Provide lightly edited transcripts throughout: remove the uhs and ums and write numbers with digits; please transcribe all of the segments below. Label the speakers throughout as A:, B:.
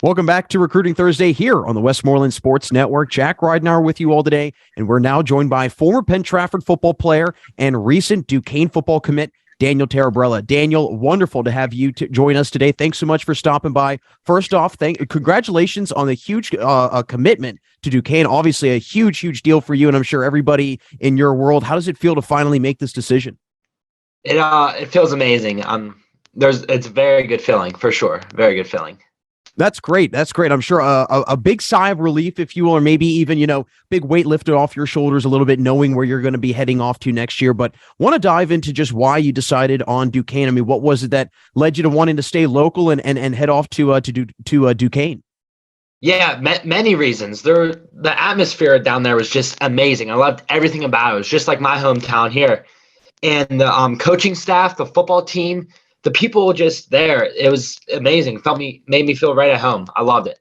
A: Welcome back to Recruiting Thursday here on the Westmoreland Sports Network. Jack Ridenour with you all today, and we're now joined by former Penn-Trafford football player and recent Duquesne football commit, Daniel Tarabrella. Daniel, wonderful to have you join us today. Thanks so much for stopping by. First off, congratulations on the huge commitment to Duquesne. Obviously, a huge deal for you, and I'm sure everybody in your world. How does it feel to finally make this decision?
B: It feels amazing. It's a very good feeling for sure. Very good feeling.
A: That's great. I'm sure a big sigh of relief, if you will, or maybe even, big weight lifted off your shoulders a little bit, knowing where you're going to be heading off to next year. But want to dive into just why you decided on Duquesne. I mean, what was it that led you to wanting to stay local and head off to Duquesne?
B: Yeah, many reasons. The atmosphere down there was just amazing. I loved everything about it. It was just like my hometown here. And the coaching staff, the football team, the people just there, it was amazing. Made me feel right at home. I loved it.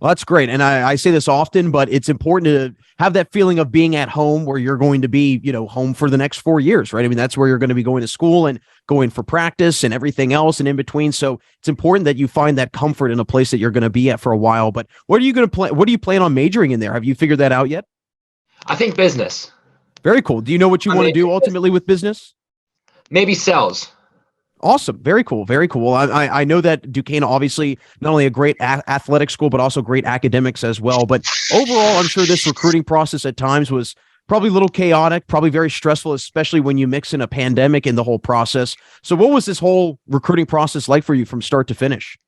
A: Well, that's great. And I say this often, but it's important to have that feeling of being at home where you're going to be, home for the next 4 years, right? I mean, that's where you're going to be going to school and going for practice and everything else and in between. So it's important that you find that comfort in a place that you're going to be at for a while. But what are you going to play? What do you plan on majoring in there? Have you figured that out yet?
B: I think business.
A: Very cool. Do you know what you want to do ultimately with business?
B: Maybe sales.
A: Awesome. Very cool. Very cool. I know that Duquesne, obviously, not only a great athletic school, but also great academics as well. But overall, I'm sure this recruiting process at times was probably a little chaotic, probably very stressful, especially when you mix in a pandemic in the whole process. So what was this whole recruiting process like for you from start to finish?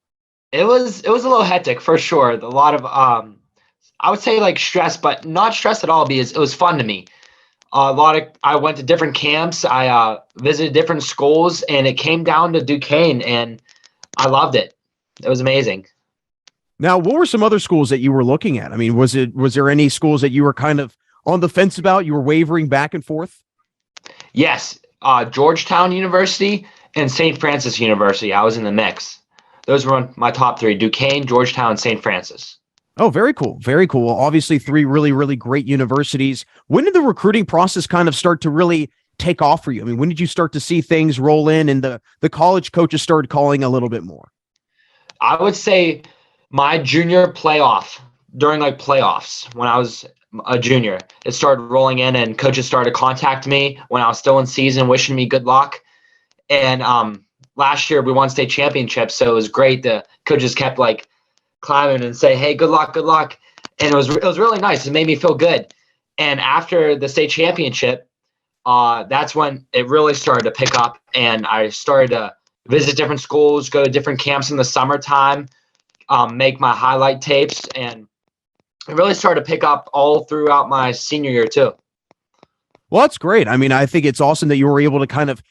B: It was a little hectic for sure. A lot of, I would say like stress, but not stress at all because it was fun to me. I went to different camps. I visited different schools, and it came down to Duquesne, and I loved it. It was amazing.
A: Now, what were some other schools that you were looking at? I mean, was there any schools that you were kind of on the fence about? You were wavering back and forth?
B: Yes, Georgetown University and St. Francis University. I was in the mix. Those were my top three: Duquesne, Georgetown, and St. Francis.
A: Oh, very cool. Very cool. Well, obviously, three really great universities. When did the recruiting process kind of start to really take off for you? I mean, when did you start to see things roll in and the college coaches started calling a little bit more?
B: I would say my junior playoff, during like playoffs, when I was a junior, it started rolling in and coaches started contacting me when I was still in season, wishing me good luck. And last year we won state championships, so it was great. The coaches kept like climbing and say, hey, good luck. And it was really nice. It made me feel good. And after the state championship, that's when it really started to pick up. And I started to visit different schools, go to different camps in the summertime, make my highlight tapes. And it really started to pick up all throughout my senior year too.
A: Well, that's great. I mean, I think it's awesome that you were able to kind of,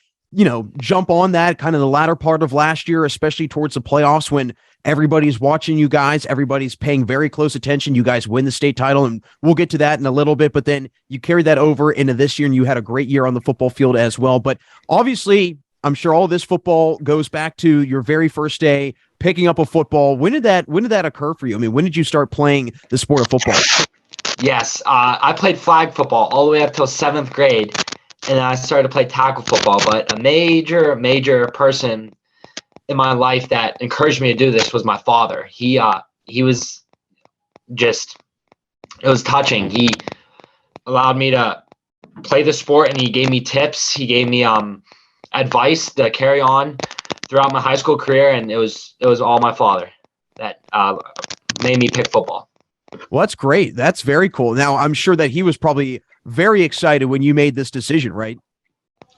A: jump on that kind of the latter part of last year, especially towards the playoffs when everybody's watching you guys. Everybody's paying very close attention. You guys win the state title, and we'll get to that in a little bit. But then you carried that over into this year, and you had a great year on the football field as well. But obviously, I'm sure all this football goes back to your very first day picking up a football. When did that occur for you? I mean, when did you start playing the sport of football?
B: Yes, I played flag football all the way up till 7th grade, and then I started to play tackle football. But a major person in my life that encouraged me to do this was my father. He was just, it was touching. He allowed me to play the sport, and he gave me tips. He gave me advice to carry on throughout my high school career, and it was all my father that made me pick football.
A: Well, that's great. That's very cool. Now, I'm sure that he was probably very excited when you made this decision, right?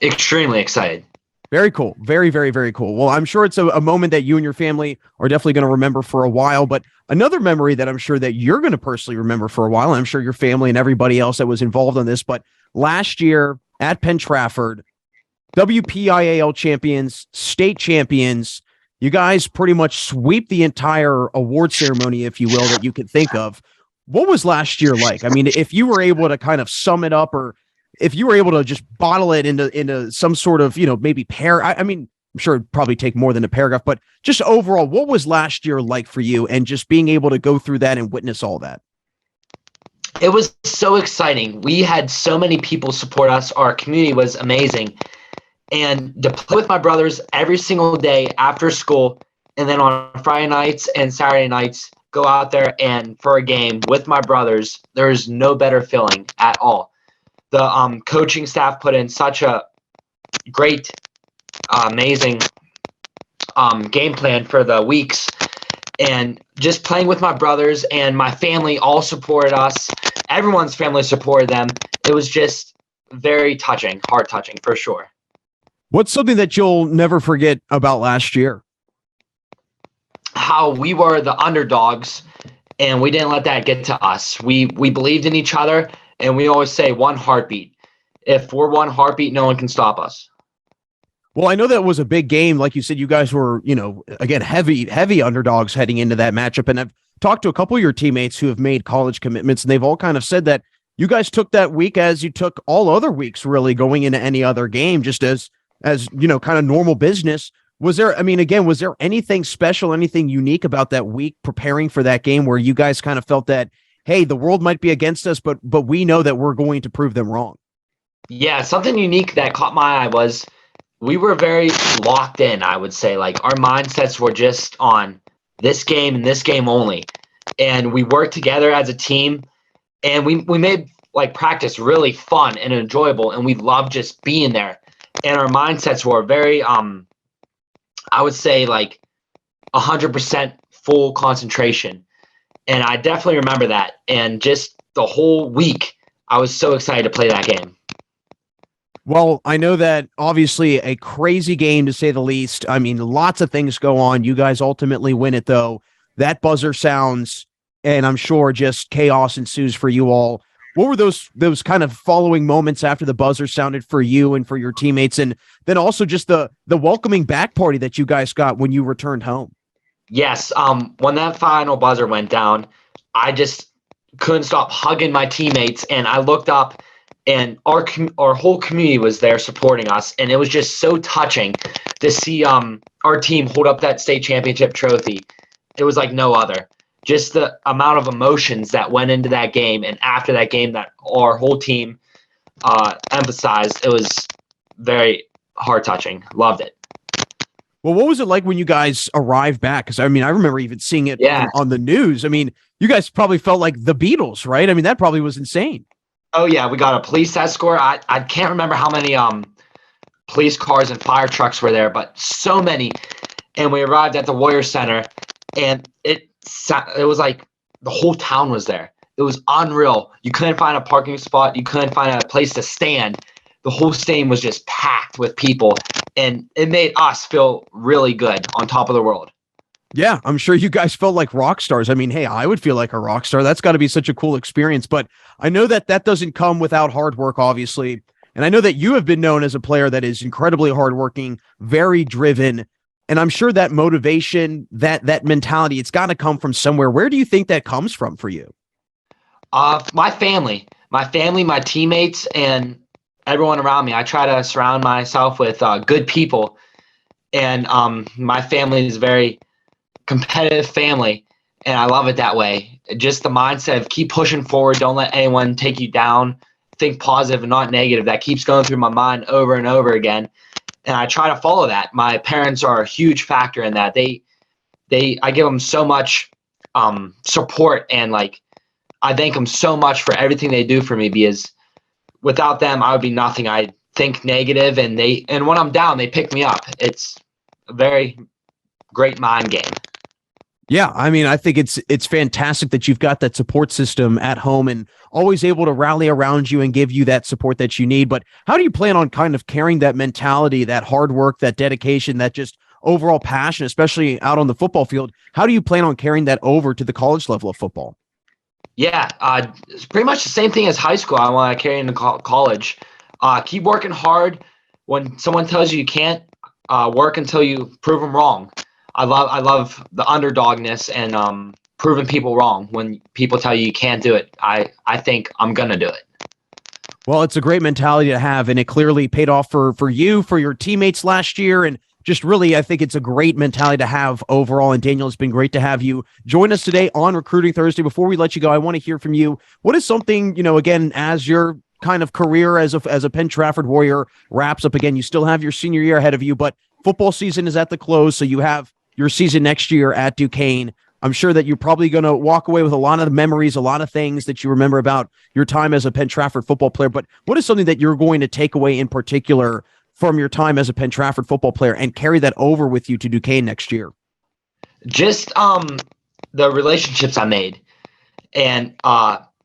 B: Extremely excited.
A: Very cool. Very cool. Well, I'm sure it's a moment that you and your family are definitely going to remember for a while. But another memory that I'm sure that you're going to personally remember for a while, and I'm sure your family and everybody else that was involved on this, but last year at Penn-Trafford, WPIAL champions, state champions, you guys pretty much sweep the entire award ceremony, if you will, that you could think of. What was last year like? I mean, if you were able to kind of sum it up, or if you were able to just bottle it into some sort of, maybe I mean, I'm sure it'd probably take more than a paragraph, but just overall, what was last year like for you and just being able to go through that and witness all that?
B: It was so exciting. We had so many people support us. Our community was amazing. And to play with my brothers every single day after school and then on Friday nights and Saturday nights, go out there and for a game with my brothers. There is no better feeling at all. The coaching staff put in such a great, amazing game plan for the weeks, and just playing with my brothers and my family all supported us. Everyone's family supported them. It was just very touching, heart touching for sure.
A: What's something that you'll never forget about last year?
B: How we were the underdogs and we didn't let that get to us. We believed in each other, and we always say one heartbeat. If we're one heartbeat, no one can stop us.
A: Well, I know that was a big game. Like you said, you guys were, again, heavy underdogs heading into that matchup. And I've talked to a couple of your teammates who have made college commitments, and they've all kind of said that you guys took that week as you took all other weeks, really going into any other game, just as kind of normal business. Was there anything special, anything unique about that week preparing for that game where you guys kind of felt that, hey, the world might be against us, but we know that we're going to prove them wrong?
B: Yeah, something unique that caught my eye was we were very locked in, I would say. Like, our mindsets were just on this game and this game only. And we worked together as a team, and we made like practice really fun and enjoyable, and we loved just being there. And our mindsets were very I would say like 100% full concentration. And I definitely remember that. And just the whole week, I was so excited to play that game.
A: Well, I know that obviously a crazy game to say the least. I mean, lots of things go on. You guys ultimately win it, though. That buzzer sounds, and I'm sure just chaos ensues for you all. What were those kind of following moments after the buzzer sounded for you and for your teammates? And then also just the welcoming back party that you guys got when you returned home?
B: Yes. When that final buzzer went down, I just couldn't stop hugging my teammates. And I looked up, and our whole community was there supporting us. And it was just so touching to see our team hold up that state championship trophy. It was like no other. Just the amount of emotions that went into that game, and after that game that our whole team emphasized, it was very heart-touching. Loved it.
A: Well, what was it like when you guys arrived back? Because, I mean, I remember even seeing it on the news. I mean, you guys probably felt like the Beatles, right? I mean, that probably was insane.
B: Oh, yeah. We got a police escort. I can't remember how many police cars and fire trucks were there, but so many. And we arrived at the Warrior Center, and it was like the whole town was there. It was unreal. You couldn't find a parking spot. You couldn't find a place to stand. The whole stadium was just packed with people, and it made us feel really good on top of the world.
A: Yeah, I'm sure you guys felt like rock stars. I mean, hey, I would feel like a rock star. That's got to be such a cool experience. But I know that doesn't come without hard work, obviously. And I know that you have been known as a player that is incredibly hardworking, very driven. And I'm sure that motivation, that mentality, it's got to come from somewhere. Where do you think that comes from for you?
B: My family, my teammates, and everyone around me. I try to surround myself with good people, and my family is a very competitive family, and I love it that way. Just the mindset of keep pushing forward. Don't let anyone take you down. Think positive and not negative. That keeps going through my mind over and over again. And I try to follow that. My parents are a huge factor in that. I give them so much support, and like I thank them so much for everything they do for me, because without them I would be nothing. I think negative, and when I'm down, they pick me up. It's a very great mind game.
A: Yeah, I mean, I think it's fantastic that you've got that support system at home and always able to rally around you and give you that support that you need. But how do you plan on kind of carrying that mentality, that hard work, that dedication, that just overall passion, especially out on the football field? How do you plan on carrying that over to the college level of football?
B: Yeah, it's pretty much the same thing as high school. I want to carry into college. Keep working hard. When someone tells you can't, work until you prove them wrong. I love the underdogness and proving people wrong. When people tell you can't do it, I think I'm gonna do it.
A: Well, it's a great mentality to have, and it clearly paid off for you, for your teammates last year, and just really, I think it's a great mentality to have overall. And Daniel, it's been great to have you join us today on Recruiting Thursday. Before we let you go, I want to hear from you. What is something, again, as your kind of career as a Penn-Trafford Warrior wraps up again, you still have your senior year ahead of you, but football season is at the close, so you have your season next year at Duquesne. I'm sure that you're probably going to walk away with a lot of the memories, a lot of things that you remember about your time as a Penn-Trafford football player. But what is something that you're going to take away in particular from your time as a Penn-Trafford football player and carry that over with you to Duquesne next year?
B: Just the relationships I made, and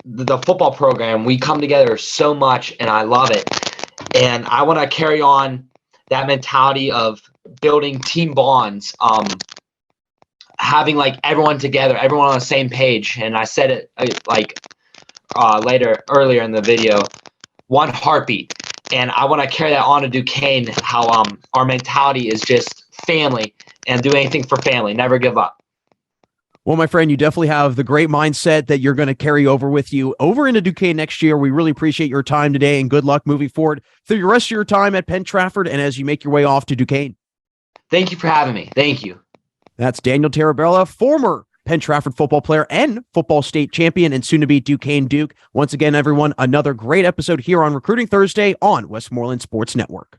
B: the football program. We come together so much, and I love it. And I want to carry on that mentality of building team bonds, having like everyone together, everyone on the same page. And I said it earlier in the video, one heartbeat. And I want to carry that on to Duquesne, how our mentality is just family and do anything for family, never give up.
A: Well, my friend, you definitely have the great mindset that you're going to carry over with you over into Duquesne next year. We really appreciate your time today, and good luck moving forward through the rest of your time at Penn-Trafford and as you make your way off to Duquesne.
B: Thank you for having me. Thank you.
A: That's Daniel Tarabrella, former Penn-Trafford football player and football state champion, and soon to be Duquesne Duke. Once again, everyone, another great episode here on Recruiting Thursday on Westmoreland Sports Network.